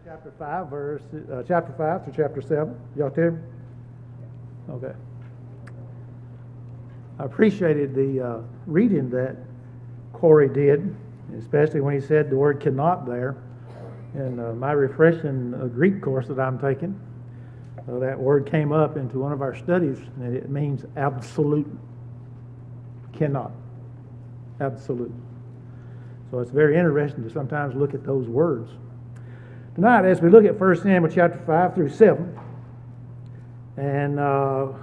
Chapter 5 through chapter 7. Y'all tell me? Okay. I appreciated the reading that Corey did, especially when he said the word cannot there. In my refreshing Greek course that I'm taking, that word came up into one of our studies, and it means absolute. Cannot. Absolute. So it's very interesting to sometimes look at those words. Tonight, as we look at 1 Samuel chapter 5 through 7, and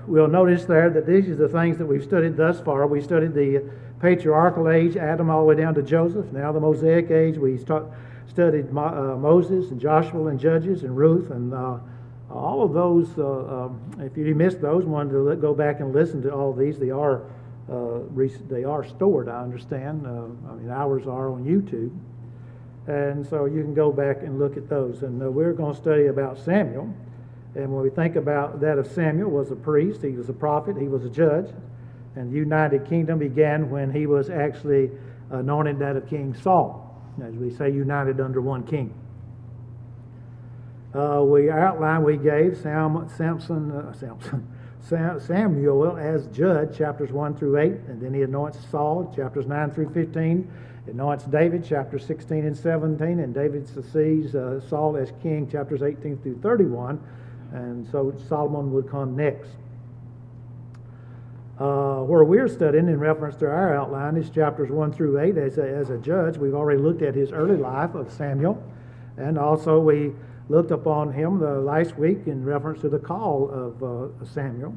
we'll notice there that these are the things that we've studied thus far. We studied the patriarchal age, Adam all the way down to Joseph. Now the Mosaic age, we studied Moses and Joshua and Judges and Ruth, and all of those, if you missed those, wanted to go back and listen to all these. They are stored, I understand. Ours are on YouTube. And so you can go back and look at those. And we're going to study about Samuel. And when we think about that of Samuel, was a priest, he was a prophet, he was a judge. And the United Kingdom began when he was actually anointed that of King Saul. As we say, united under one king. We gave Samuel as judge, chapters 1 through 8, and then he anoints Saul, chapters 9 through 15, anoints David, chapters 16 and 17, and David succeeds Saul as king, chapters 18 through 31, and so Solomon would come next. Where we're studying in reference to our outline is chapters 1 through 8 as a judge. We've already looked at his early life of Samuel, and also we looked upon him the last week in reference to the call of Samuel.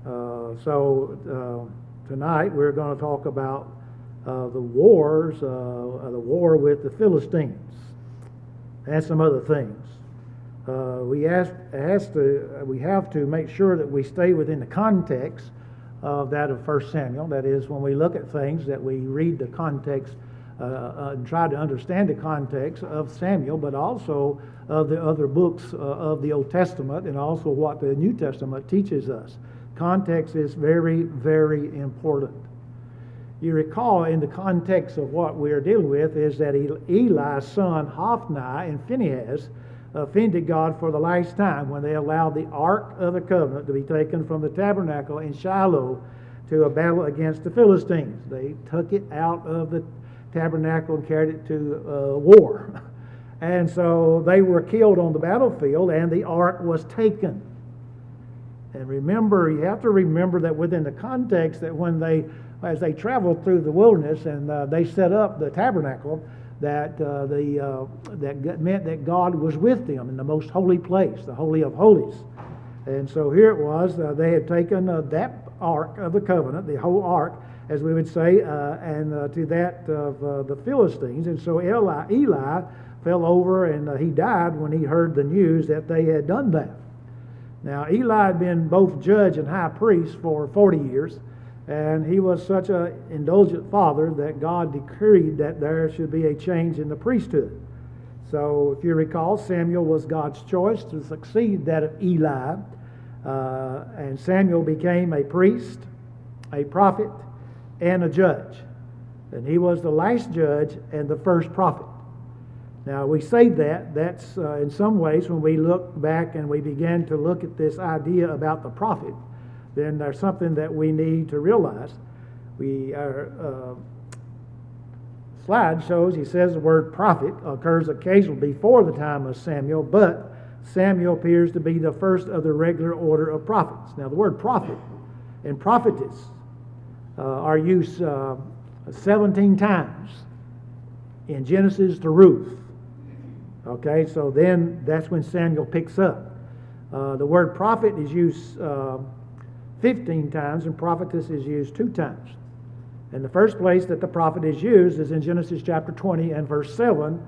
So tonight we're going to talk about the war with the Philistines and some other things. We have to make sure that we stay within the context of that of 1 Samuel. That is, when we look at things, that we read the context and try to understand the context of Samuel, but also of the other books of the Old Testament, and also what the New Testament teaches us. Context is very, very important. You recall, in the context of what we are dealing with, is that Eli's son Hophni and Phinehas offended God for the last time when they allowed the Ark of the Covenant to be taken from the tabernacle in Shiloh to a battle against the Philistines. They took it out of the tabernacle and carried it to war. And so they were killed on the battlefield, and the ark was taken. And remember, you have to remember that within the context that as they traveled through the wilderness and they set up the tabernacle, that meant that God was with them in the most holy place, the Holy of Holies. And so here it was, they had taken that Ark of the Covenant, the whole Ark, as we would say, and to that of the Philistines. And so Eli fell over and he died when he heard the news that they had done that. Now, Eli had been both judge and high priest for 40 years, and he was such an indulgent father that God decreed that there should be a change in the priesthood. So, if you recall, Samuel was God's choice to succeed that of Eli, and Samuel became a priest, a prophet, and a judge. And he was the last judge and the first prophet. Now, we say that's in some ways, when we look back and we begin to look at this idea about the prophet, then there's something that we need to realize. Our slide shows, he says the word prophet occurs occasionally before the time of Samuel, but Samuel appears to be the first of the regular order of prophets. Now, the word prophet and prophetess are used 17 times in Genesis to Ruth. Okay, so then that's when Samuel picks up. The word prophet is used 15 times, and prophetess is used 2 times. And the first place that the prophet is used is in Genesis chapter 20 and verse 7,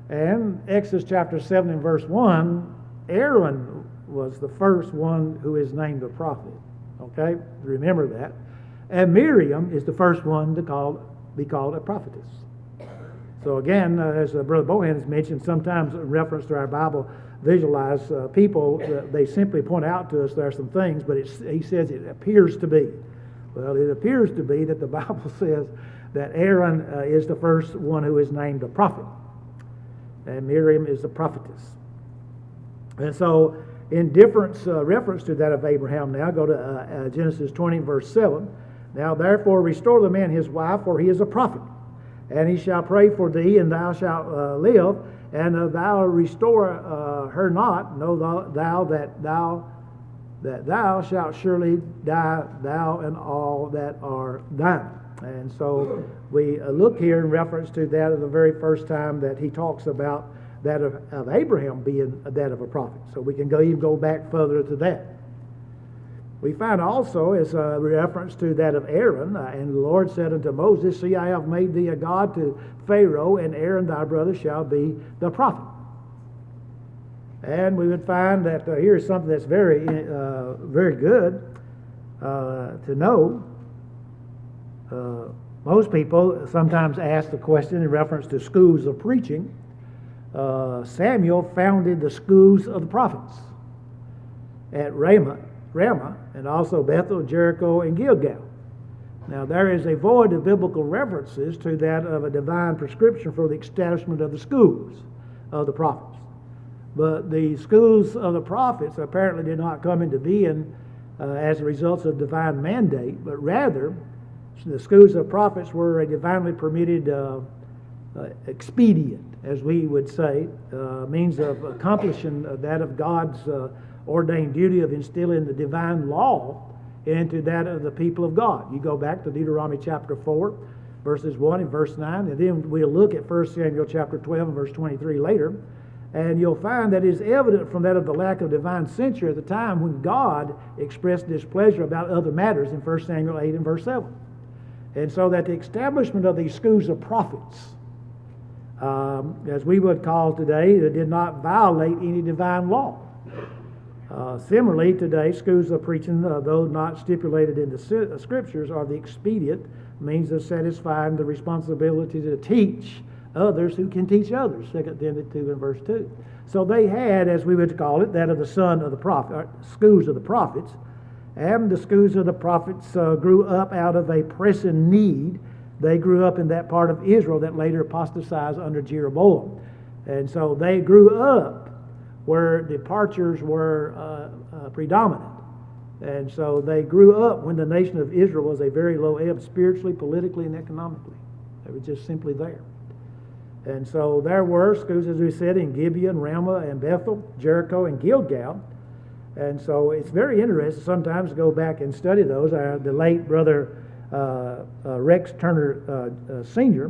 and Exodus chapter 7 and verse 1, Aaron was the first one who is named a prophet. Okay, remember that. And Miriam is the first one to be called a prophetess. So again, as Brother Bohan has mentioned, sometimes in reference to our Bible, visualize people, they simply point out to us there are some things, but he says it appears to be. Well, it appears to be that the Bible says that Aaron is the first one who is named a prophet. and Miriam is the prophetess. And so, in reference to that of Abraham now, go to Genesis 20, verse 7. Now therefore restore the man his wife, for he is a prophet. And he shall pray for thee, and thou shalt live. And thou restore her not, know thou that thou shalt surely die, thou and all that are thine. And so we look here in reference to that of the very first time that he talks about that of Abraham being that of a prophet. So we can even go back further to that. We find also as a reference to that of Aaron, and the Lord said unto Moses, See, I have made thee a god to Pharaoh, and Aaron thy brother shall be the prophet. And we would find that here's something that's very good to know. Most people sometimes ask the question in reference to schools of preaching. Samuel founded the schools of the prophets at Ramah, and also Bethel, Jericho, and Gilgal. Now there is a void of biblical references to that of a divine prescription for the establishment of the schools of the prophets. But the schools of the prophets apparently did not come into being as a result of divine mandate, but rather the schools of prophets were a divinely permitted expedient, as we would say, means of accomplishing that of God's ordained duty of instilling the divine law into that of the people of God. You go back to Deuteronomy chapter 4, verses 1 and verse 9, and then we'll look at 1 Samuel chapter 12 and verse 23 later, and you'll find that it is evident from that of the lack of divine censure at the time when God expressed displeasure about other matters in 1 Samuel 8 and verse 7. And so that the establishment of these schools of prophets, as we would call today, that did not violate any divine law. Similarly, today, schools of preaching, though not stipulated in the Scriptures, are the expedient means of satisfying the responsibility to teach others who can teach others, 2 Timothy 2 and verse 2. So they had, as we would call it, that of the son of the prophet, schools of the prophets, and the schools of the prophets grew up out of a pressing need. They grew up in that part of Israel that later apostatized under Jeroboam. And so they grew up where departures were predominant. And so they grew up when the nation of Israel was a very low ebb spiritually, politically, and economically. They were just simply there. And so there were schools, as we said, in Gibeon, Ramah, and Bethel, Jericho, and Gilgal. And so it's very interesting sometimes to go back and study those. The late brother Rex Turner Sr.,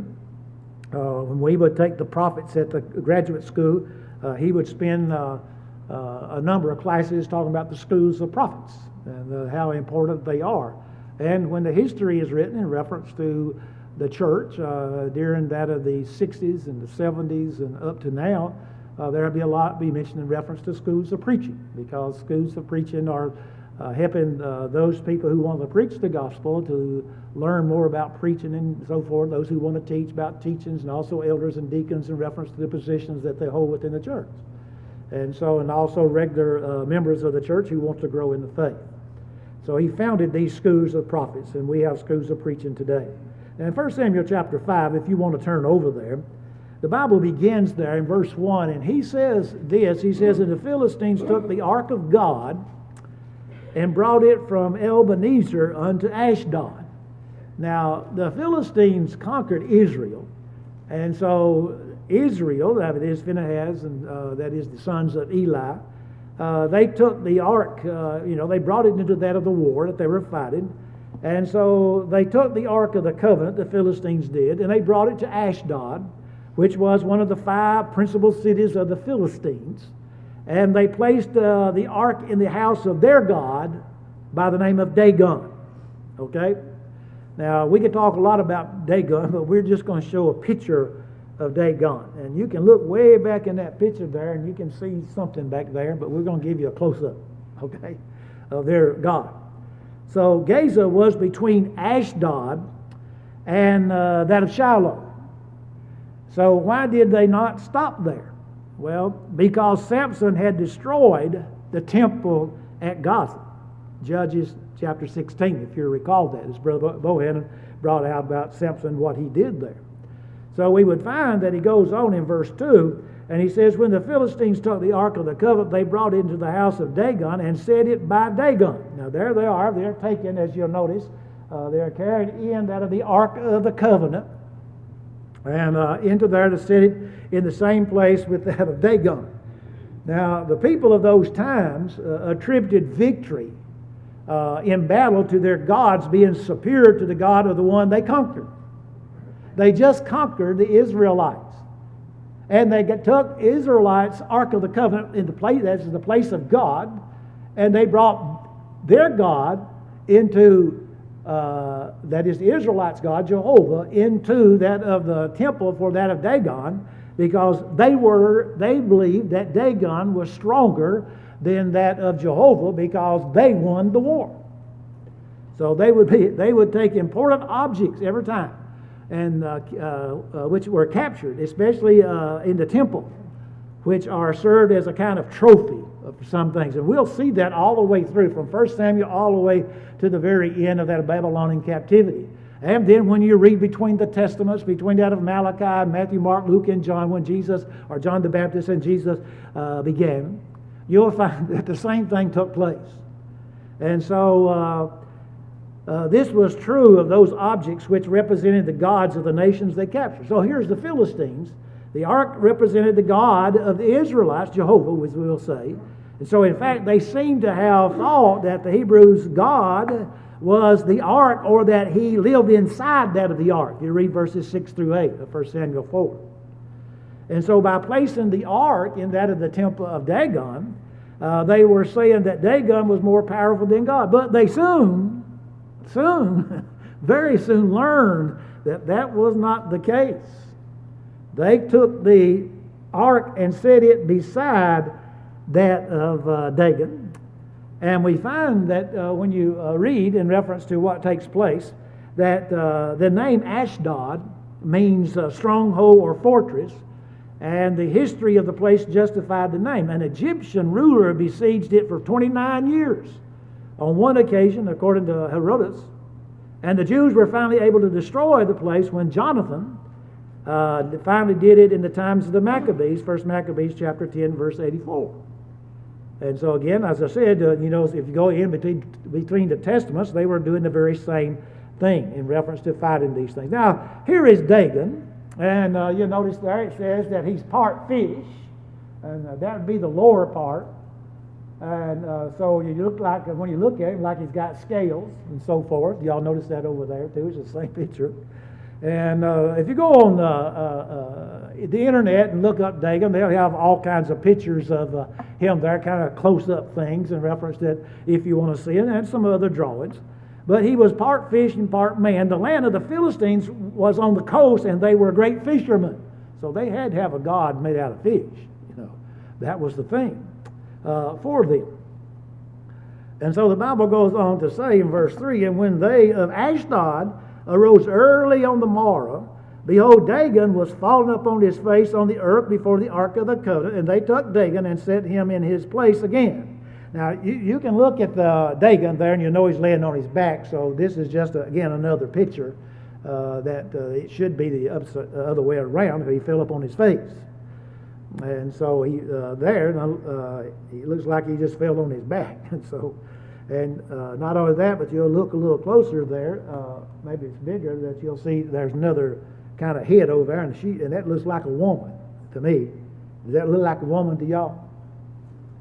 when we would take the prophets at the graduate school, he would spend a number of classes talking about the schools of prophets and how important they are. And when the history is written in reference to the church during that of the 60s and the 70s and up to now, there'll be a lot be mentioned in reference to schools of preaching, because schools of preaching are helping those people who want to preach the gospel to learn more about preaching and so forth, those who want to teach about teachings, and also elders and deacons in reference to the positions that they hold within the church. And also regular members of the church who want to grow in the faith. So he founded these schools of prophets, and we have schools of preaching today. Now in 1 Samuel chapter 5, if you want to turn over there, the Bible begins there in verse 1, and he says this, he says, And the Philistines took the ark of God and brought it from Ebenezer unto Ashdod. Now, the Philistines conquered Israel, and so Israel, that is Phinehas, and that is the sons of Eli, they took the ark, they brought it into that of the war that they were fighting, and so they took the ark of the covenant, the Philistines did, and they brought it to Ashdod, which was one of the 5 principal cities of the Philistines, and they placed the ark in the house of their god by the name of Dagon. Okay? Now, we could talk a lot about Dagon, but we're just going to show a picture of Dagon. And you can look way back in that picture there, and you can see something back there, but we're going to give you a close-up, okay, of their god. So Gaza was between Ashdod and that of Shiloh. So why did they not stop there? Well, because Samson had destroyed the temple at Gaza. Judges chapter 16, if you recall that. As Brother Bohannon brought out about Samson, what he did there. So we would find that he goes on in verse 2, and he says, when the Philistines took the Ark of the Covenant, they brought it into the house of Dagon and set it by Dagon. Now there they are. They're taken, as you'll notice, they're carried in that of the Ark of the Covenant and into there to set it in the same place with that of Dagon. Now the people of those times attributed victory in battle to their gods being superior to the God of the one they conquered. They just conquered the Israelites. And they took Israelites' Ark of the Covenant in the place, that's the place of God, and they brought their God into, that is the Israelites' God, Jehovah, into that of the temple for that of Dagon, because they believed that Dagon was stronger than that of Jehovah because they won the war. So they would take important objects every time, and which were captured, especially in the temple, which are served as a kind of trophy of some things. And we'll see that all the way through, from 1 Samuel all the way to the very end of that Babylonian captivity. And then when you read between the Testaments, between that of Malachi, Matthew, Mark, Luke, and John, when Jesus, or John the Baptist and Jesus began, you'll find that the same thing took place. And so this was true of those objects which represented the gods of the nations they captured. So here's the Philistines. The ark represented the God of the Israelites, Jehovah, as we will say. And so in fact, they seem to have thought that the Hebrews' God was the ark, or that he lived inside that of the ark. You read verses 6 through 8 of 1 Samuel 4. And so by placing the ark in that of the temple of Dagon, they were saying that Dagon was more powerful than God. But they very soon learned that that was not the case. They took the ark and set it beside that of Dagon. And we find that when you read in reference to what takes place, that the name Ashdod means stronghold or fortress, and the history of the place justified the name. An Egyptian ruler besieged it for 29 years. On one occasion, according to Herodotus, and the Jews were finally able to destroy the place when Jonathan finally did it in the times of the Maccabees, 1 Maccabees chapter 10, verse 84. And so again, as I said, if you go in between the Testaments, they were doing the very same thing in reference to fighting these things. Now, here is Dagon, and you'll notice there it says that he's part fish, and that would be the lower part. And so you look like, when you look at him, like he's got scales and so forth. Y'all notice that over there too. It's the same picture. And if you go on the internet and look up Dagon, they'll have all kinds of pictures of him there, kind of close-up things in reference to it, if you want to see it, and some other drawings. But he was part fish and part man. The land of the Philistines was on the coast, and they were great fishermen. So they had to have a god made out of fish. That was the thing for them. And so the Bible goes on to say in verse 3, and when they of Ashdod arose early on the morrow, behold, Dagon was fallen upon his face on the earth before the Ark of the Covenant, and they took Dagon and set him in his place again. Now, you can look at the Dagon there, and you know he's laying on his back, so this is just, again, another picture that it should be the other way around, because he fell upon his face. And so he looks like he just fell on his back. And not only that, but you'll look a little closer there, maybe it's bigger, that you'll see there's another kind of head over there, and that looks like a woman to me. Does that look like a woman to y'all?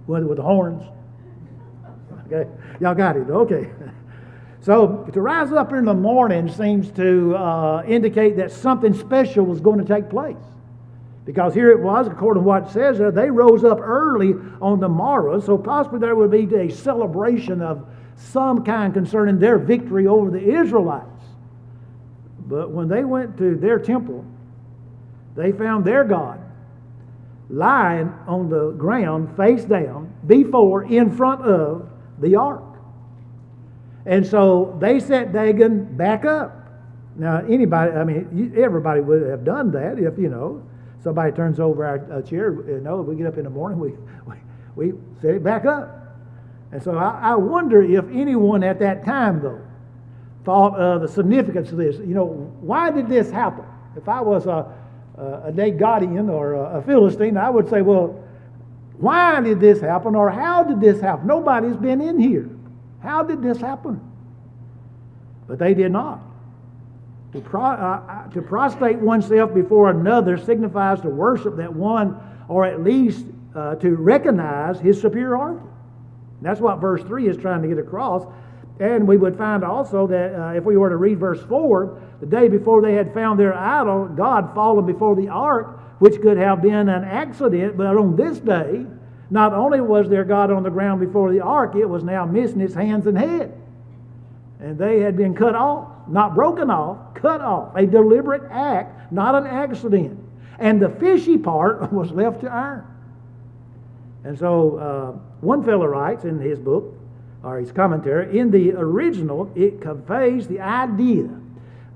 With the horns? Okay, y'all got it, okay. So to rise up in the morning seems to indicate that something special was going to take place. Because here it was, according to what it says there, they rose up early on the morrow, so possibly there would be a celebration of some kind concerning their victory over the Israelites. But when they went to their temple, they found their God lying on the ground, face down, in front of the ark. And so they set Dagon back up. Now, everybody would have done that if, somebody turns over our chair, we get up in the morning, we set it back up. And so I wonder if anyone at that time, though, thought of the significance of this. Why did this happen? If I was a Dagon or a Philistine, I would say, well, why did this happen, or how did this happen? Nobody's been in here. How did this happen? But they did not. To prostrate oneself before another signifies to worship that one, or at least to recognize his superiority. That's what verse 3 is trying to get across. And we would find also that if we were to read verse 4, the day before they had found their idol, God fallen before the ark, which could have been an accident, but on this day, not only was their God on the ground before the ark, it was now missing its hands and head. And they had been cut off, not broken off, cut off. A deliberate act, not an accident. And the fishy part was left to iron. And so one fellow writes in his book, or his commentary, in the original, it conveys the idea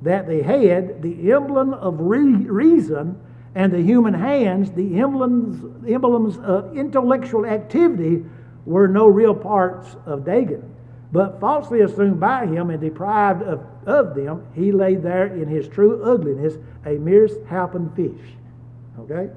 that the head, the emblem of reason, and the human hands, the emblems of intellectual activity, were no real parts of Dagon, but falsely assumed by him and deprived of them, he lay there in his true ugliness, a mere half-eaten fish. Okay?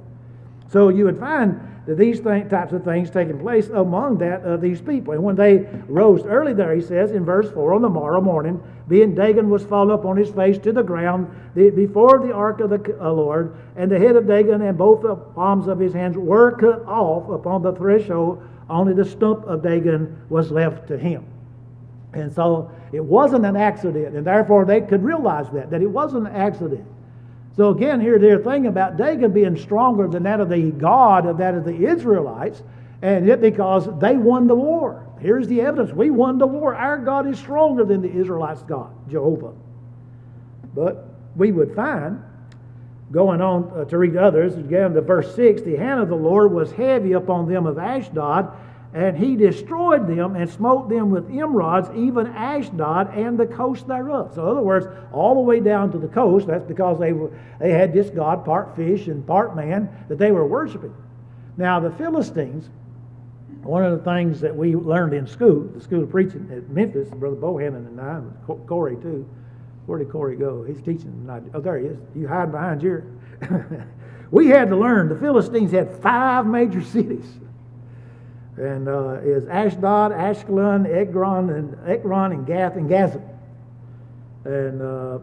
So you would find that these types of things taking place among that of these people. And when they rose early there, he says in verse 4, on the morrow morning, being Dagon was fallen up on his face to the ground before the ark of the Lord, and the head of Dagon and both the palms of his hands were cut off upon the threshold, only the stump of Dagon was left to him. And so it wasn't an accident, and therefore they could realize that it wasn't an accident. So again, here they're thinking about Dagon being stronger than that of the God of that of the Israelites, and yet because they won the war. Here's the evidence. We won the war. Our God is stronger than the Israelites' God, Jehovah. But we would find, going on to read others, again to verse 6, the hand of the Lord was heavy upon them of Ashdod, and he destroyed them and smote them with emerods, even Ashdod and the coast thereof. So in other words, all the way down to the coast, that's because they had this God, part fish and part man, that they were worshiping. Now the Philistines, one of the things that we learned in school, the school of preaching at Memphis, Brother Bohannon and I, and Corey too. Where did Corey go? He's teaching tonight. Oh, there he is. You hide behind your... We had to learn the Philistines had 5 major cities. And is Ashdod, Ashkelon, Ekron, and Gath, and Gaza. And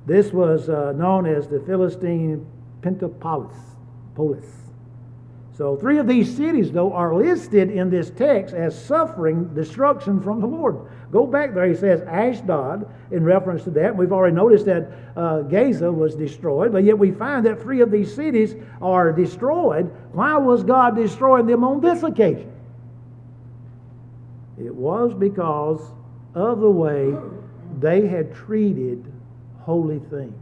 this was known as the Philistine Pentapolis. So 3 of these cities, though, are listed in this text as suffering destruction from the Lord. Go back there, he says Ashdod in reference to that. We've already noticed that Gaza was destroyed, but yet we find that 3 of these cities are destroyed. Why was God destroying them on this occasion? It was because of the way they had treated holy things.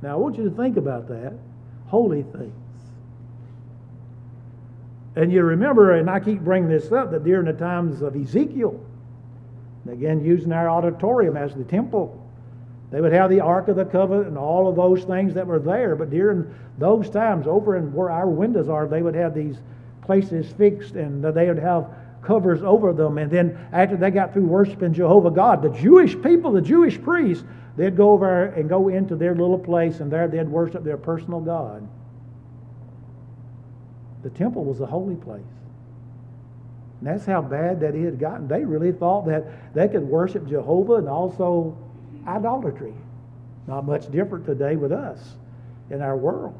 Now I want you to think about that. Holy things. And you remember, and I keep bringing this up, that during the times of Ezekiel, again using our auditorium as the temple, they would have the Ark of the Covenant and all of those things that were there. But during those times, over in where our windows are, they would have these places fixed, and they would have covers over them. And then after they got through worshiping Jehovah God, the Jewish people, the Jewish priests, they'd go over and go into their little place, and there they'd worship their personal God. The temple was a holy place. And that's how bad that it had gotten. They really thought that they could worship Jehovah and also idolatry. Not much different today with us in our world.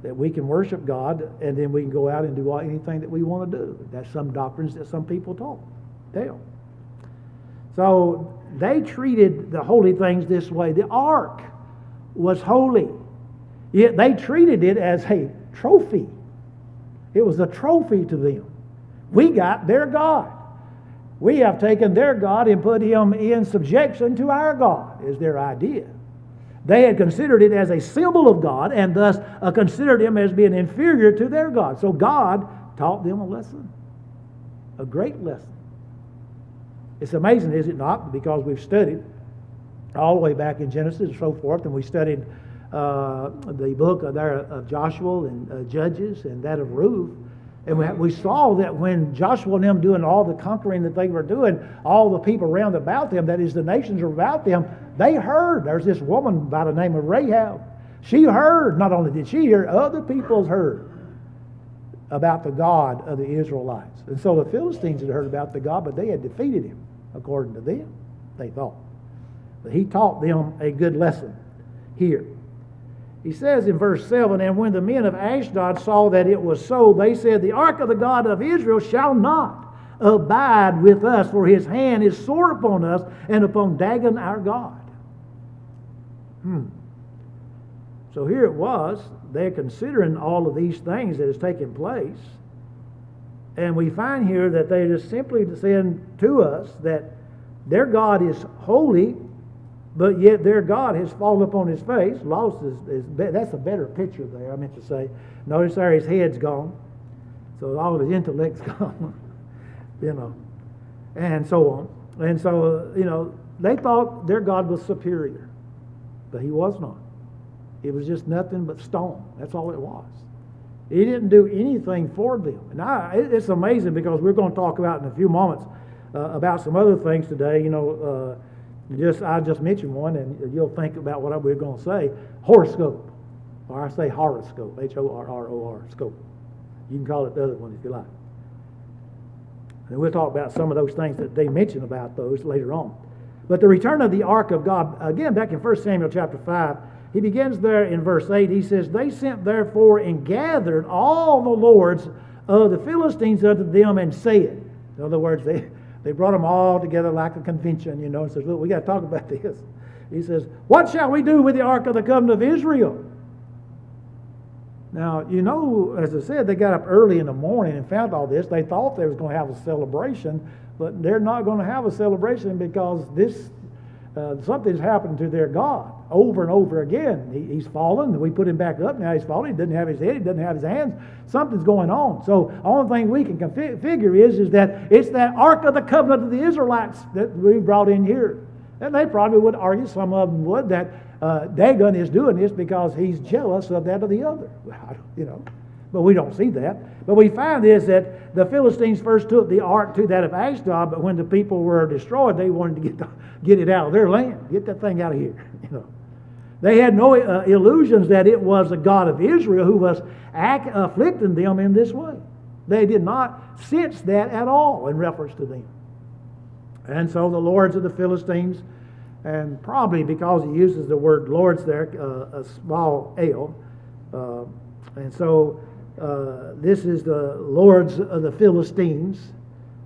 That we can worship God and then we can go out and do anything that we want to do. That's some doctrines that some people tell. So they treated the holy things this way. The ark was holy. Yet they treated it as a trophy. It was a trophy to them. We got their God. We have taken their God and put him in subjection to our God, is their idea. They had considered it as a symbol of God and thus considered him as being inferior to their God. So God taught them a lesson, a great lesson. It's amazing, is it not? Because we've studied all the way back in Genesis and so forth, and we studied the book of Joshua and Judges and that of Ruth. And we saw that when Joshua and them doing all the conquering that they were doing, all the people around about them, that is the nations about them, they heard there's this woman by the name of Rahab. She heard, not only did she hear, other people's heard about the God of the Israelites. And so the Philistines had heard about the God, but they had defeated him, according to them, they thought. But he taught them a good lesson here. He says in verse 7, and when the men of Ashdod saw that it was so, they said, the ark of the God of Israel shall not abide with us, for his hand is sore upon us and upon Dagon our God. So here it was, they're considering all of these things that has taken place. And we find here that they just simply saying to us that their God is holy, but yet their God has fallen upon his face. Lost that's a better picture there, I meant to say. Notice there his head's gone. So all of his intellect's gone. And so on. And so, they thought their God was superior. But he was not. It was just nothing but stone. That's all it was. He didn't do anything for them. And it's amazing because we're going to talk about in a few moments about some other things today. I just mentioned one, and you'll think about what we're going to say. Horoscope, or I say horoscope, Horror, scope. You can call it the other one if you like. And we'll talk about some of those things that they mention about those later on. But the return of the ark of God, again, back in 1 Samuel chapter 5, he begins there in verse 8. He says, they sent therefore and gathered all the lords of the Philistines unto them and said. In other words, they brought them all together like a convention, and says, look, we got to talk about this. He says, what shall we do with the ark of the covenant of Israel? Now, as I said, they got up early in the morning and found all this. They thought they was going to have a celebration, but they're not going to have a celebration because something's happened to their God over and over again. He's fallen. We put him back up. Now he's fallen. He doesn't have his head. He doesn't have his hands. Something's going on. So the only thing we can figure is that it's that ark of the covenant of the Israelites that we brought in here. And they probably would argue, some of them would, that Dagon is doing this because he's jealous of that or the other. But we don't see that. But we find is that the Philistines first took the ark to that of Ashdod, but when the people were destroyed, they wanted to get it out of their land. Get that thing out of here. They had no illusions that it was the God of Israel who was afflicting them in this way. They did not sense that at all in reference to them. And so the lords of the Philistines, and probably because he uses the word lords there, a small L, and so this is the lords of the Philistines,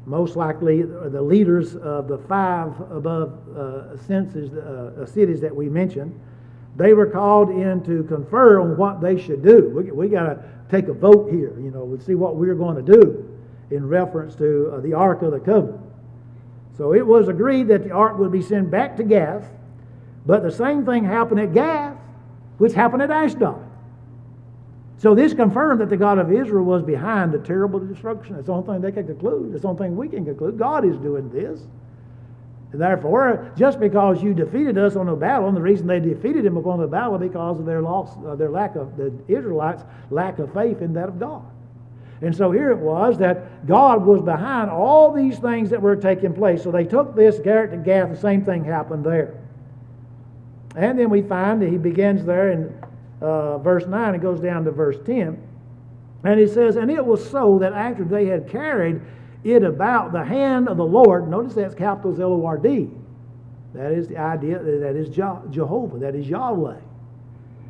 most likely the leaders of the 5 above cities that we mentioned. They were called in to confer on what they should do. We got to take a vote here, we'll see what we're going to do in reference to the Ark of the Covenant. So it was agreed that the ark would be sent back to Gath, but the same thing happened at Gath, which happened at Ashdod. So this confirmed that the God of Israel was behind the terrible destruction. That's the only thing they can conclude. That's the only thing we can conclude. God is doing this. And therefore, just because you defeated us on a battle, and the reason they defeated him upon the battle because of their lack of the Israelites' lack of faith in that of God. And so here it was that God was behind all these things that were taking place. So they took this Garrett to Gath, the same thing happened there. And then we find that he begins there in verse 9, it goes down to verse 10. And it says, and it was so that after they had carried it about, the hand of the Lord, notice that's capital L-O-R-D. That is the idea, that is Jehovah, that is Yahweh,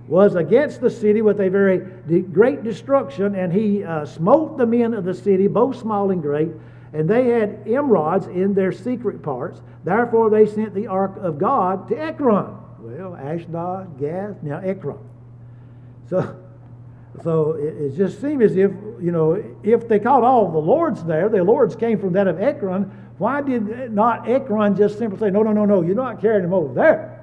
was against the city with a very great destruction, and he smote the men of the city, both small and great, and they had emerods in their secret parts. Therefore they sent the ark of God to Ekron. Well, Ashdod, Gath, now Ekron. So it just seemed as if, if they caught all the lords there, the lords came from that of Ekron, why did not Ekron just simply say, no, you're not carrying them over there?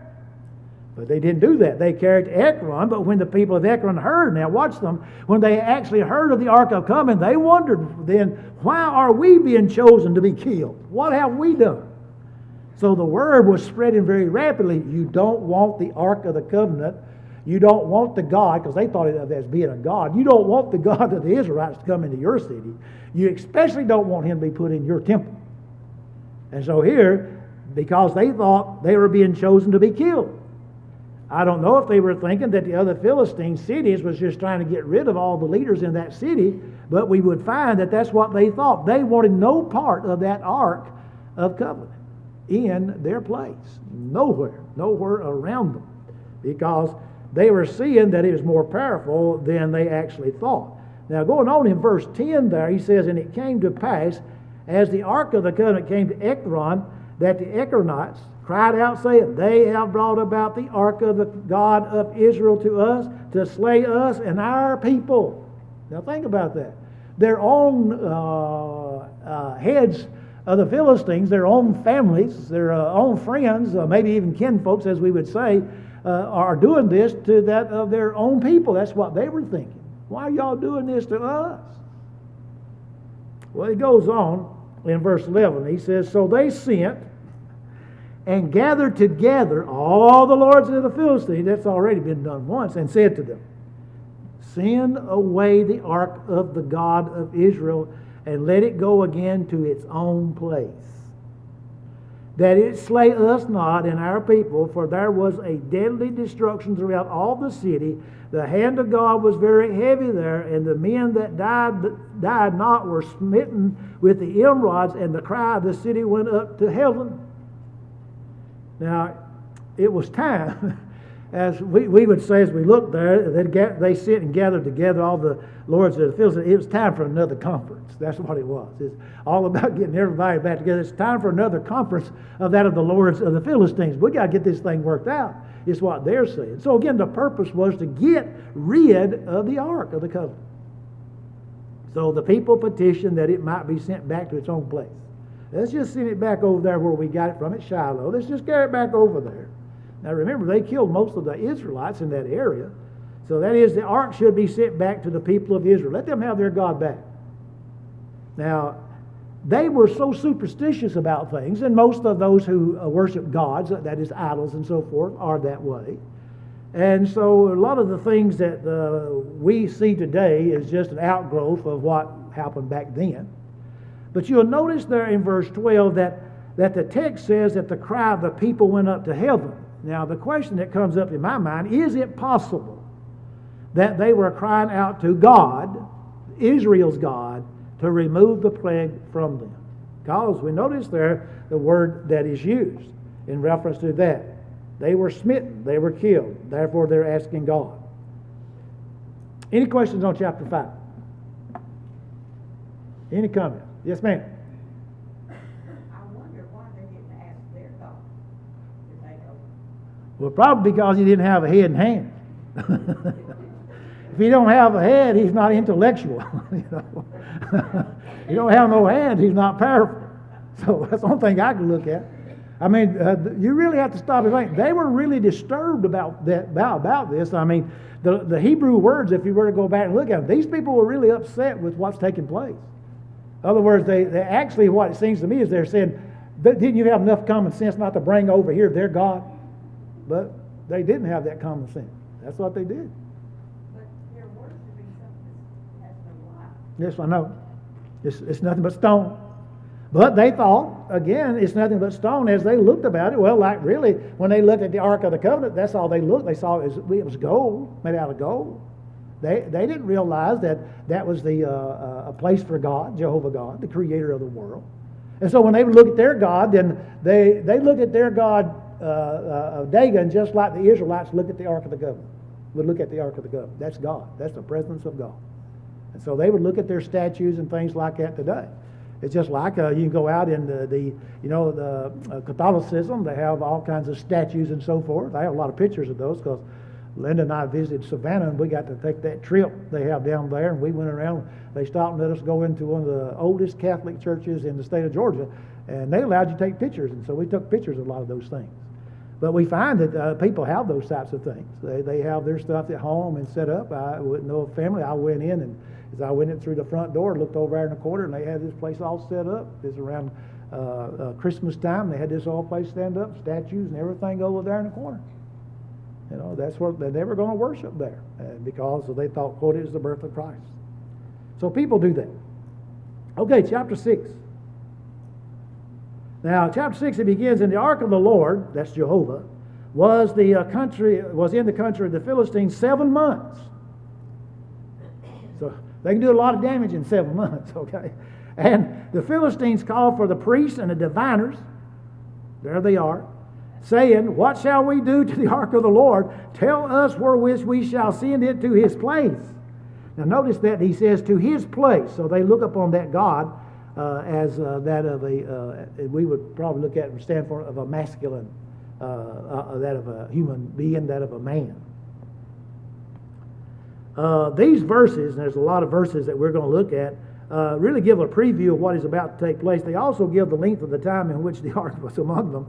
But they didn't do that. They carried to Ekron, but when the people of Ekron heard, now watch them, when they actually heard of the ark of coming, they wondered then, why are we being chosen to be killed? What have we done? So the word was spreading very rapidly. You don't want the ark of the covenant. You don't want the God, because they thought of it as being a God. You don't want the God of the Israelites to come into your city. You especially don't want him to be put in your temple. And so here, because they thought they were being chosen to be killed. I don't know if they were thinking that the other Philistine cities was just trying to get rid of all the leaders in that city, but we would find that that's what they thought. They wanted no part of that Ark of Covenant in their place. Nowhere around them, because they were seeing that it was more powerful than they actually thought. Now, going on in verse 10 there, he says, "And it came to pass, as the Ark of the Covenant came to Ekron, that the Ekronites cried out, saying, They have brought about the Ark of the God of Israel to us, to slay us and our people." Now think about that. Their own heads of the Philistines, their own families, their own friends, maybe even kinfolks, as we would say, are doing this to that of their own people. That's what they were thinking. Why are y'all doing this to us? Well, he goes on in verse 11. He says, "So they sent and gathered together all the lords of the Philistines," that's already been done once, "and said to them, Send away the ark of the God of Israel, and let it go again to its own place, that it slay us not and our people, for there was a deadly destruction throughout all the city. The hand of God was very heavy there, and the men that died not were smitten with the emerods, and the cry of the city went up to heaven." Now, it was time, as we would say as we looked there, they sit and gathered together, all the lords of the Philistines. It was time for another conference. That's what it was. It's all about getting everybody back together. It's time for another conference of that of the lords of the Philistines. We got to get this thing worked out, is what they're saying. So again, the purpose was to get rid of the Ark of the Covenant. So the people petitioned that it might be sent back to its own place. Let's just send it back over there where we got it from at Shiloh. Let's just carry it back over there. Now remember, they killed most of the Israelites in that area. So that is, the ark should be sent back to the people of Israel. Let them have their God back. Now, they were so superstitious about things, and most of those who worship gods, that is idols and so forth, are that way. And so a lot of the things that we see today is just an outgrowth of what happened back then. But you'll notice there in verse 12 that the text says that the cry of the people went up to heaven. Now, the question that comes up in my mind, is it possible that they were crying out to God, Israel's God, to remove the plague from them? Because we notice there the word that is used in reference to that. They were smitten, they were killed, therefore they're asking God. Any questions on chapter 5? Any comments? Yes, ma'am. I wonder why they didn't ask their God to take over. Well, probably because he didn't have a head and hands. If he don't have a head, he's not intellectual. You know? If he don't have no hands, he's not powerful. So that's the only thing I can look at. I mean, you really have to stop and think. They were really disturbed about this. I mean, the Hebrew words, if you were to go back and look at them, these people were really upset with what's taking place. In other words, they actually, what it seems to me is they're saying, didn't you have enough common sense not to bring over here their God? But they didn't have that common sense. That's what they did. But they're worshiping something that has no life. Yes, I know. It's nothing but stone. But they thought, again, it's nothing but stone as they looked about it. Well, like really, when they looked at the Ark of the Covenant, that's all they looked. They saw it was gold, made out of gold. They didn't realize that was a place for God, Jehovah God, the creator of the world. And so when they would look at their God, then they looked at their God of Dagon just like the Israelites looked at the Ark of the Covenant. Would look at the Ark of the Covenant. That's God. That's the presence of God. And so they would look at their statues and things like that today. It's just like you can go out in the Catholicism. They have all kinds of statues and so forth. I have a lot of pictures of those because Linda and I visited Savannah, and we got to take that trip they have down there, and we went around. They stopped and let us go into one of the oldest Catholic churches in the state of Georgia, and they allowed you to take pictures, and so we took pictures of a lot of those things. But we find that people have those types of things. They have their stuff at home and set up. I wouldn't know a family. I went in, and as I went in through the front door, looked over there in the corner, and they had this place all set up. It was around Christmas time. They had this whole place stand up, statues and everything over there in the corner. You know, that's what they're never going to worship there because they thought, quote, it was the birth of Christ. So people do that. Okay, chapter 6. Now, chapter 6, it begins, "In the ark of the Lord," that's Jehovah, was in the country of the Philistines 7 months. So they can do a lot of damage in 7 months, okay? And the Philistines called for the priests and the diviners, there they are, saying, what shall we do to the ark of the Lord? Tell us wherewith we shall send it to his place. Now notice that he says to his place. So they look upon that God as that of we would probably look at and stand for of a masculine, that of a human being, that of a man. These verses, and there's a lot of verses that we're going to look at, really give a preview of what is about to take place. They also give the length of the time in which the ark was among them.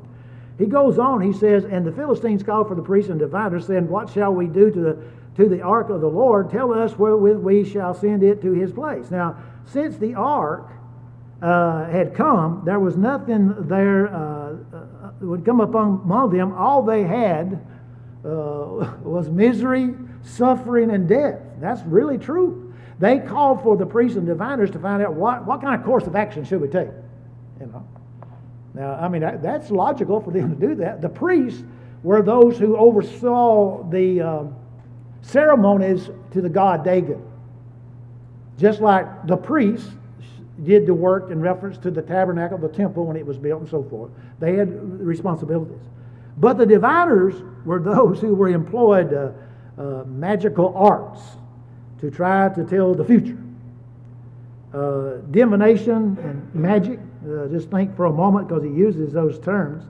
He goes on, he says, and the Philistines called for the priests and diviners, saying, what shall we do to the ark of the Lord? Tell us wherewith we shall send it to his place. Now, since the ark had come, there was nothing there would come among them. All they had was misery, suffering, and death. That's really true. They called for the priests and diviners to find out what kind of course of action should we take. You know. Now, I mean, that's logical for them to do that. The priests were those who oversaw the ceremonies to the god Dagon. Just like the priests did the work in reference to the tabernacle, the temple when it was built and so forth. They had responsibilities. But the diviners were those who were employed magical arts to try to tell the future. Divination and magic, just think for a moment because he uses those terms.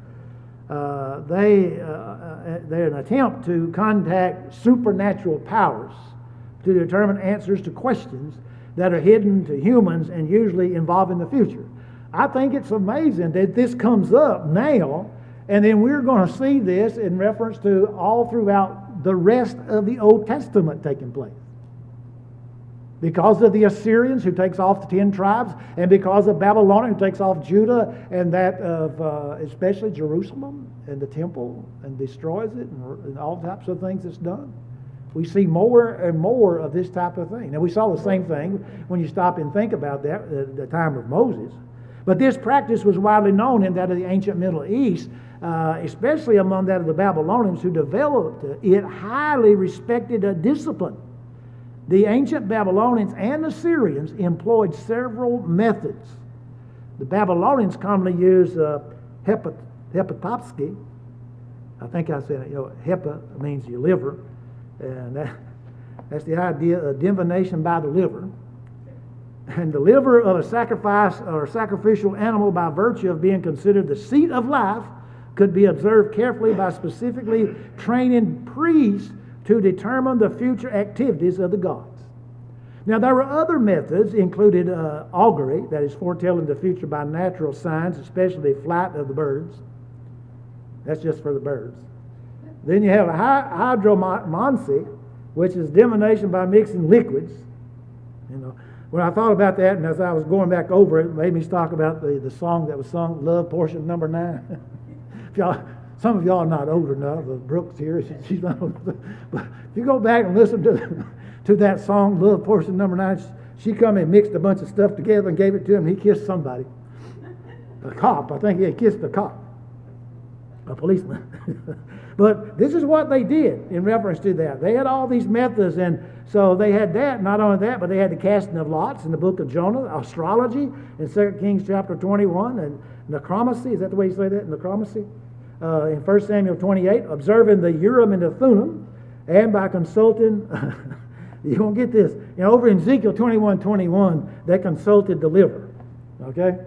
They're an attempt to contact supernatural powers to determine answers to questions that are hidden to humans and usually involving the future. I think it's amazing that this comes up now, and then we're going to see this in reference to all throughout the rest of the Old Testament taking place. Because of the Assyrians who takes off the 10 tribes, and because of Babylon who takes off Judah and that of especially Jerusalem and the temple and destroys it and all types of things that's done. We see more and more of this type of thing. Now we saw the same thing when you stop and think about that, the time of Moses. But this practice was widely known in that of the ancient Middle East, especially among that of the Babylonians who developed it, highly respected a discipline. The ancient Babylonians and the Syrians employed several methods. The Babylonians commonly used hepatopsky. I think I said it. Hepa means your liver, and that's the idea of divination by the liver. And the liver of a sacrifice or sacrificial animal, by virtue of being considered the seat of life, could be observed carefully by specifically training priests to determine the future activities of the gods. Now, there were other methods, included augury, that is foretelling the future by natural signs, especially the flight of the birds. That's just for the birds. Then you have hydromancy, which is divination by mixing liquids. You know, when I thought about that, and as I was going back over it made me talk about the song that was sung, Love Portion Number 9. Some of y'all are not old enough. Brooks here, she's not old enough. But if you go back and listen to that song, Love Portion Number 9, she come and mixed a bunch of stuff together and gave it to him, and he kissed somebody. A cop, I think he had kissed a cop. A policeman. But this is what they did in reference to that. They had all these methods, and so they had that. Not only that, but they had the casting of lots in the book of Jonah, astrology in 2 Kings chapter 21, and necromancy. Is that the way you say that? Necromancy? In 1 Samuel 28, observing the Urim and the Thummim, and by consulting, you won't get this. You know, over in Ezekiel 21:21, they consulted the liver. Okay?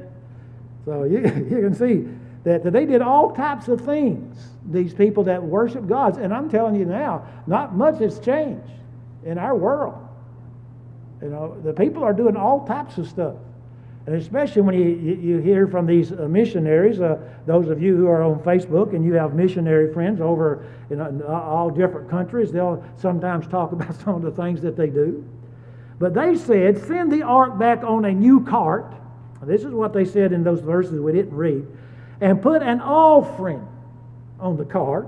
So you can see that they did all types of things, these people that worship gods. And I'm telling you now, not much has changed in our world. You know, the people are doing all types of stuff. And especially when you hear from these missionaries, those of you who are on Facebook and you have missionary friends over in all different countries, they'll sometimes talk about some of the things that they do. But they said, send the ark back on a new cart. This is what they said in those verses we didn't read. And put an offering on the cart.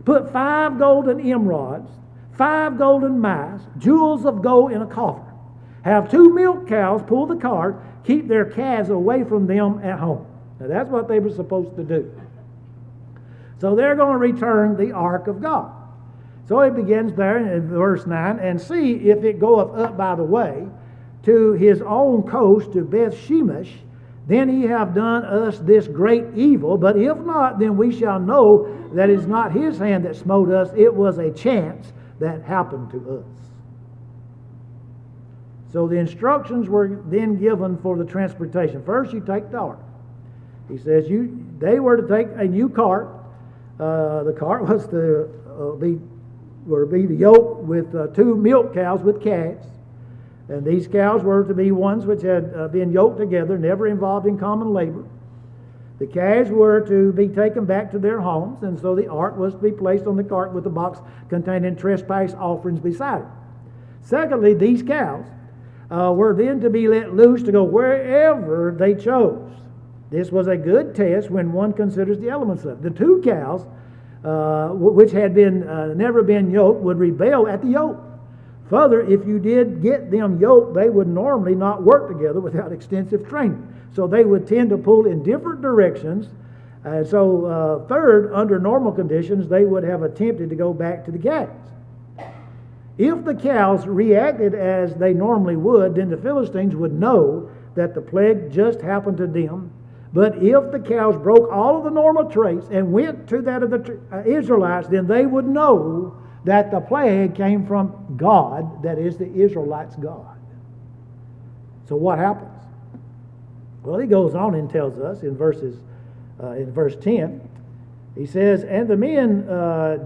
Put 5 golden emerods, 5 golden mice, jewels of gold in a coffer. Have 2 milk cows pull the cart. Keep their calves away from them at home. Now that's what they were supposed to do. So they're going to return the ark of God. So it begins there in verse 9, and see if it goeth up by the way to his own coast to Beth Shemesh, then he have done us this great evil. But if not, then we shall know that it is not his hand that smote us, it was a chance that happened to us. So the instructions were then given for the transportation. First, you take the ark. He says they were to take a new cart. The cart was to be the yoke with 2 milk cows with calves. And these cows were to be ones which had been yoked together, never involved in common labor. The calves were to be taken back to their homes, and so the ark was to be placed on the cart with a box containing trespass offerings beside it. Secondly, these cows were then to be let loose to go wherever they chose. This was a good test when one considers the elements of it. The 2 cows, which had never been yoked, would rebel at the yoke. Further, if you did get them yoked, they would normally not work together without extensive training. So they would tend to pull in different directions. And so third, under normal conditions, they would have attempted to go back to the calves. If the cows reacted as they normally would, then the Philistines would know that the plague just happened to them. But if the cows broke all of the normal traits and went to that of the Israelites, then they would know that the plague came from God, that is the Israelites' God. So what happens? Well, he goes on and tells us in verse 10, he says, and the men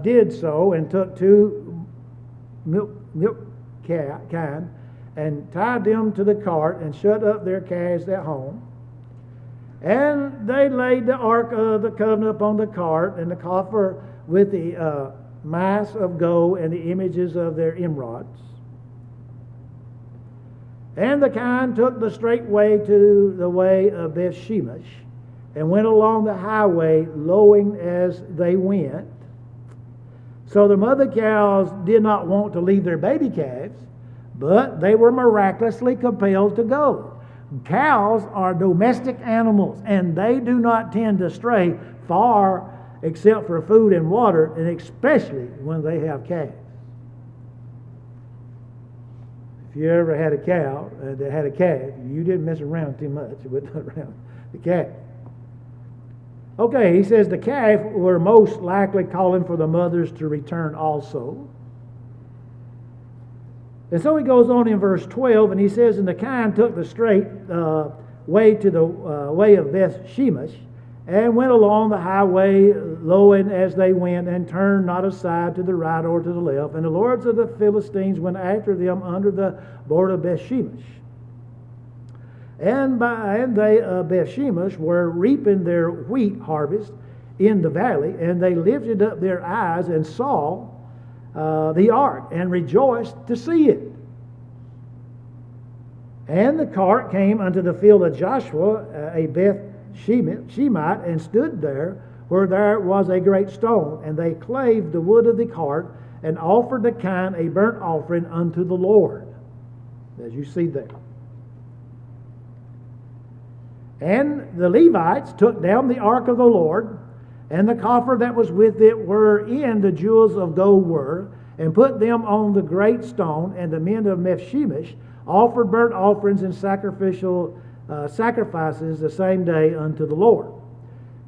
did so and took 2 milk kine and tied them to the cart and shut up their calves at home. And they laid the ark of the covenant upon the cart and the coffer with the mass of gold and the images of their emerods. And the kine took the straight way to the way of Beth Shemesh and went along the highway, lowing as they went. So the mother cows did not want to leave their baby calves, but they were miraculously compelled to go. Cows are domestic animals, and they do not tend to stray far except for food and water, and especially when they have calves. If you ever had a cow that had a calf, you didn't mess around too much with around the calf. Okay, he says the calf were most likely calling for the mothers to return also. And so he goes on in verse 12, and he says, and the kine took the straight way to the way of Beth Shemesh, and went along the highway, lowing as they went, and turned not aside to the right or to the left. And the lords of the Philistines went after them under the border of Beth Shemesh. And they of Beth Shemesh were reaping their wheat harvest in the valley, and they lifted up their eyes and saw the ark, and rejoiced to see it. And the cart came unto the field of Joshua, a Beth Shemite, and stood there where there was a great stone. And they clave the wood of the cart, and offered the kine a burnt offering unto the Lord, as you see there. And the Levites took down the ark of the Lord, and the coffer that was with it, wherein the jewels of gold were, and put them on the great stone. And the men of Beth-shemesh offered burnt offerings and sacrificial sacrifices the same day unto the Lord.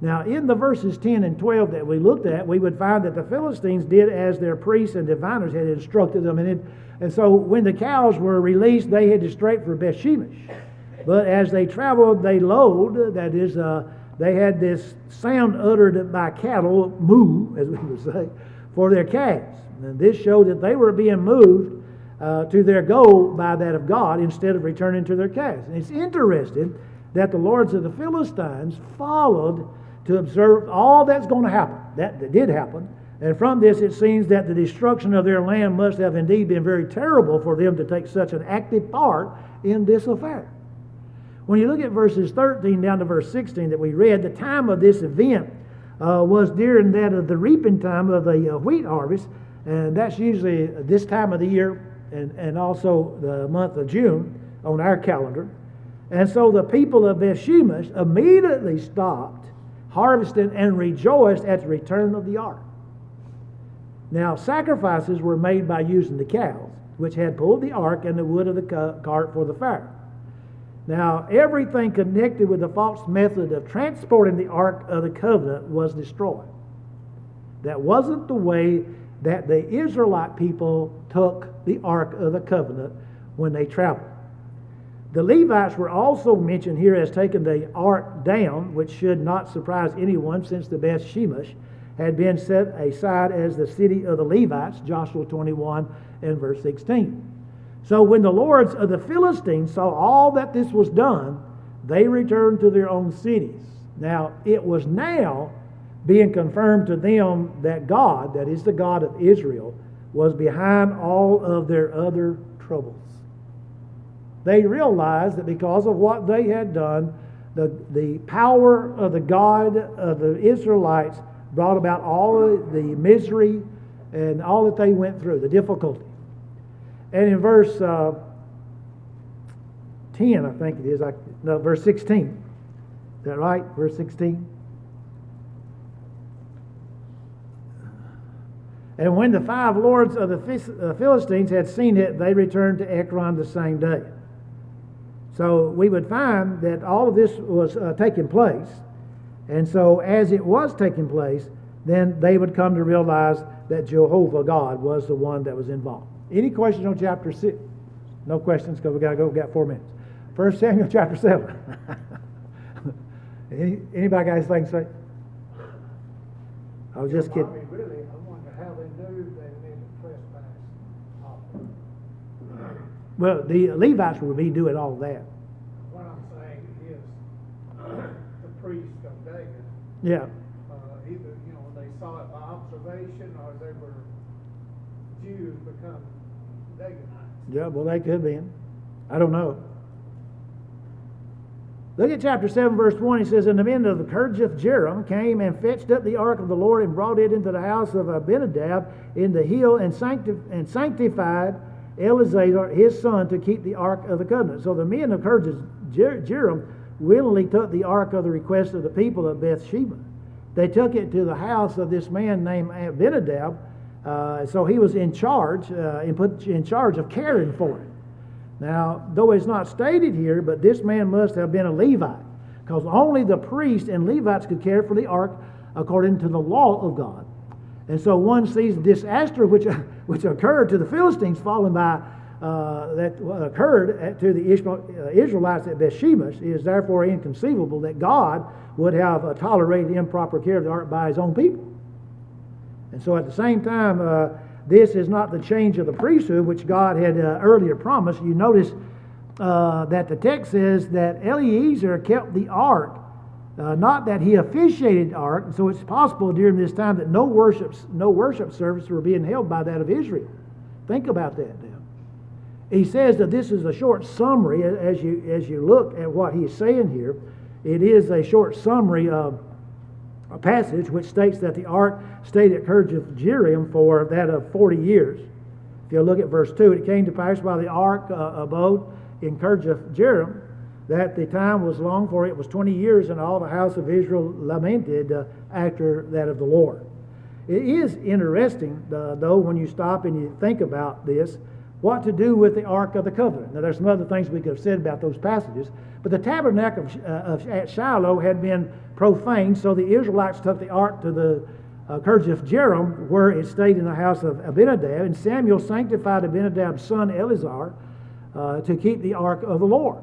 Now, in the verses 10 and 12 that we looked at, we would find that the Philistines did as their priests and diviners had instructed them. And so when the cows were released, they headed straight for Beth-shemesh. But as they traveled, they lowed, that is, they had this sound uttered by cattle, moo, as we would say, for their calves. And this showed that they were being moved to their goal by that of God instead of returning to their calves. And it's interesting that the lords of the Philistines followed to observe all that's going to happen. That did happen. And from this it seems that the destruction of their land must have indeed been very terrible for them to take such an active part in this affair. When you look at verses 13 down to verse 16 that we read, the time of this event was during that of the reaping time of the wheat harvest, and that's usually this time of the year and also the month of June on our calendar. And so the people of Beth-shemesh immediately stopped harvested, and rejoiced at the return of the ark. Now, sacrifices were made by using the cows, which had pulled the ark and the wood of the cart for the fire. Now, everything connected with the false method of transporting the Ark of the Covenant was destroyed. That wasn't the way that the Israelite people took the Ark of the Covenant when they traveled. The Levites were also mentioned here as taking the Ark down, which should not surprise anyone since the Beth Shemesh had been set aside as the city of the Levites, Joshua 21 and verse 16. So when the lords of the Philistines saw all that this was done, they returned to their own cities. Now, it was now being confirmed to them that God, that is the God of Israel, was behind all of their other troubles. They realized that because of what they had done, the power of the God of the Israelites brought about all of the misery and all that they went through, the difficulty. And in verse 10, I think it is, verse 16. Is that right? Verse 16. And when the 5 lords of the Philistines had seen it, they returned to Ekron the same day. So we would find that all of this was taking place. And so as it was taking place, then they would come to realize that Jehovah God was the one that was involved. Any questions on chapter 6? No questions because we got 4 minutes. 1 Samuel chapter 7. Anybody got anything to say? I was just kidding. Really, I wonder how they knew they made a trespass offering. Well, the Levites would be doing all that. What I'm saying is the priest of Dagon. Yeah. Either they saw it by observation or they were Jews become Dagonites. Yeah, well, they could be. I don't know. Look at chapter 7, verse 1. He says, And the men of the Kirjath Jearim came and fetched up the ark of the Lord and brought it into the house of Abinadab in the hill and sanctified Eleazar his son to keep the ark of the covenant. So the men of Kirjath Jearim willingly took the ark of the request of the people of Bathsheba. They took it to the house of this man named Abinadab. So he was in charge, put in charge of caring for it. Now, though it's not stated here, but this man must have been a Levite, because only the priests and Levites could care for the ark according to the law of God. And so one sees this disaster which occurred to the Philistines, following by that occurred to the Israelites at Bethshemesh. It is therefore inconceivable that God would have tolerated improper care of the ark by his own people. And so at the same time, this is not the change of the priesthood, which God had earlier promised. You notice that the text says that Eleazar kept the ark, not that he officiated the ark. So it's possible during this time that no worship service were being held by that of Israel. Think about that now. He says that this is a short summary. As you look at what he's saying here, it is a short summary of a passage which states that the ark stayed at Kirjath Jearim for that of 40 years. If you look at verse 2, it came to pass while the ark abode in Kirjath Jearim that the time was long, for it was 20 years, and all the house of Israel lamented after that of the Lord. It is interesting, though, when you stop and you think about this, what to do with the Ark of the Covenant. Now, there's some other things we could have said about those passages, but the tabernacle at Shiloh had been profaned, so the Israelites took the ark to the Kirjath Jearim, where it stayed in the house of Abinadab, and Samuel sanctified Abinadab's son Eleazar to keep the ark of the Lord.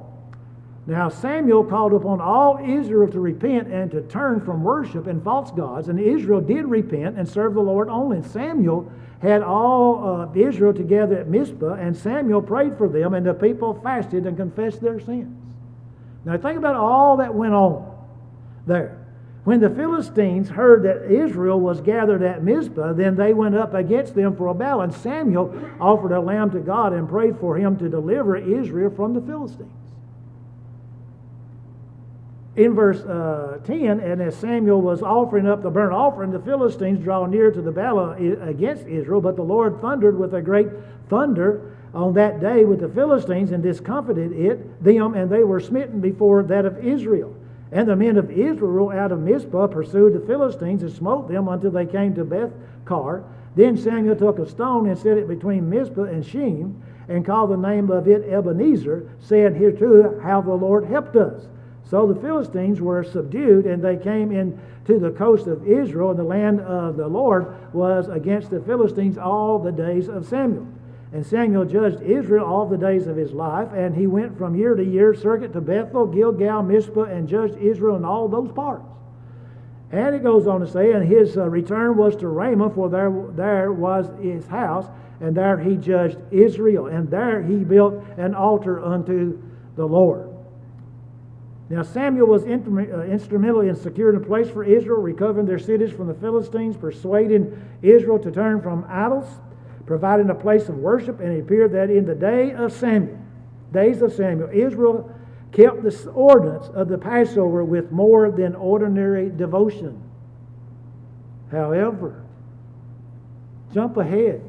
Now Samuel called upon all Israel to repent and to turn from worship and false gods, and Israel did repent and serve the Lord only. And Samuel had all of Israel together at Mizpah, and Samuel prayed for them, and the people fasted and confessed their sins. Now think about all that went on there. When the Philistines heard that Israel was gathered at Mizpah, then they went up against them for a battle, and Samuel offered a lamb to God and prayed for him to deliver Israel from the Philistines. In verse 10, and as Samuel was offering up the burnt offering, the Philistines draw near to the battle against Israel, but the Lord thundered with a great thunder on that day with the Philistines and discomfited them, and they were smitten before that of Israel. And the men of Israel out of Mizpah pursued the Philistines and smote them until they came to Beth-kar. Then Samuel took a stone and set it between Mizpah and Shem, and called the name of it Ebenezer, saying, Hereto have the Lord helped us. So the Philistines were subdued, and they came into the coast of Israel, and the land of the Lord was against the Philistines all the days of Samuel. And Samuel judged Israel all the days of his life, and he went from year to year, circuit to Bethel, Gilgal, Mizpah, and judged Israel in all those parts. And it goes on to say, and his return was to Ramah, for there was his house, and there he judged Israel, and there he built an altar unto the Lord. Now Samuel was instrumental in securing a place for Israel, recovering their cities from the Philistines, persuading Israel to turn from idols, providing a place of worship, and it appeared that in the days of Samuel, Israel kept the ordinance of the Passover with more than ordinary devotion. However, jump ahead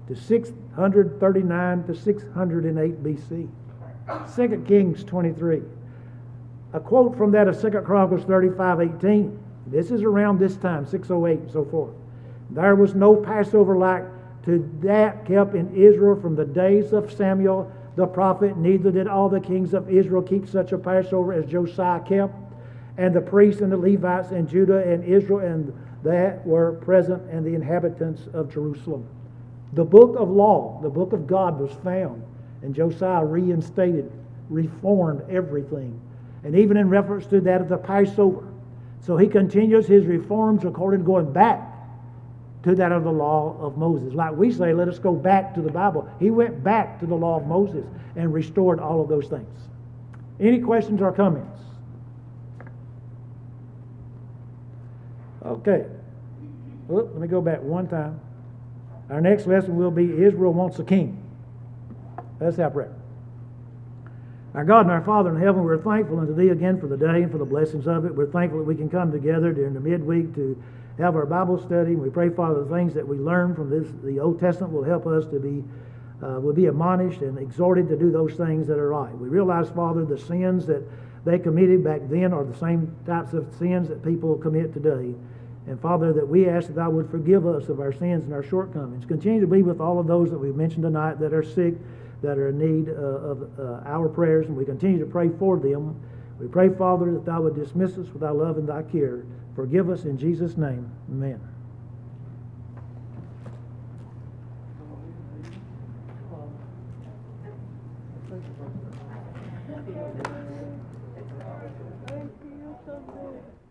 to 639 to 608 BC. 2 Kings 23. A quote from that of 2 Chronicles 35:18. This is around this time, 608 and so forth. There was no Passover like to that kept in Israel from the days of Samuel the prophet, neither did all the kings of Israel keep such a Passover as Josiah kept, and the priests and the Levites and Judah and Israel and that were present, and the inhabitants of Jerusalem. The book of law, the book of God, was found, and Josiah reinstated, reformed everything, and even in reference to that of the Passover. So he continues his reforms according to going back to that of the law of Moses. Like we say, let us go back to the Bible. He went back to the law of Moses and restored all of those things. Any questions or comments? Okay. Well, let me go back one time. Our next lesson will be Israel wants a king. Let's have prayer. Our God and our Father in heaven, we're thankful unto Thee again for the day and for the blessings of it. We're thankful that we can come together during the midweek to have our Bible study. We pray, Father, the things that we learn from the Old Testament will help us to be admonished and exhorted to do those things that are right. We realize, Father, the sins that they committed back then are the same types of sins that people commit today. And Father, that we ask that Thou would forgive us of our sins and our shortcomings. Continue to be with all of those that we've mentioned tonight that are sick, that are in need of our prayers, and we continue to pray for them. We pray, Father, that Thou would dismiss us with Thy love and Thy care. Forgive us in Jesus' name. Amen. Thank you so much.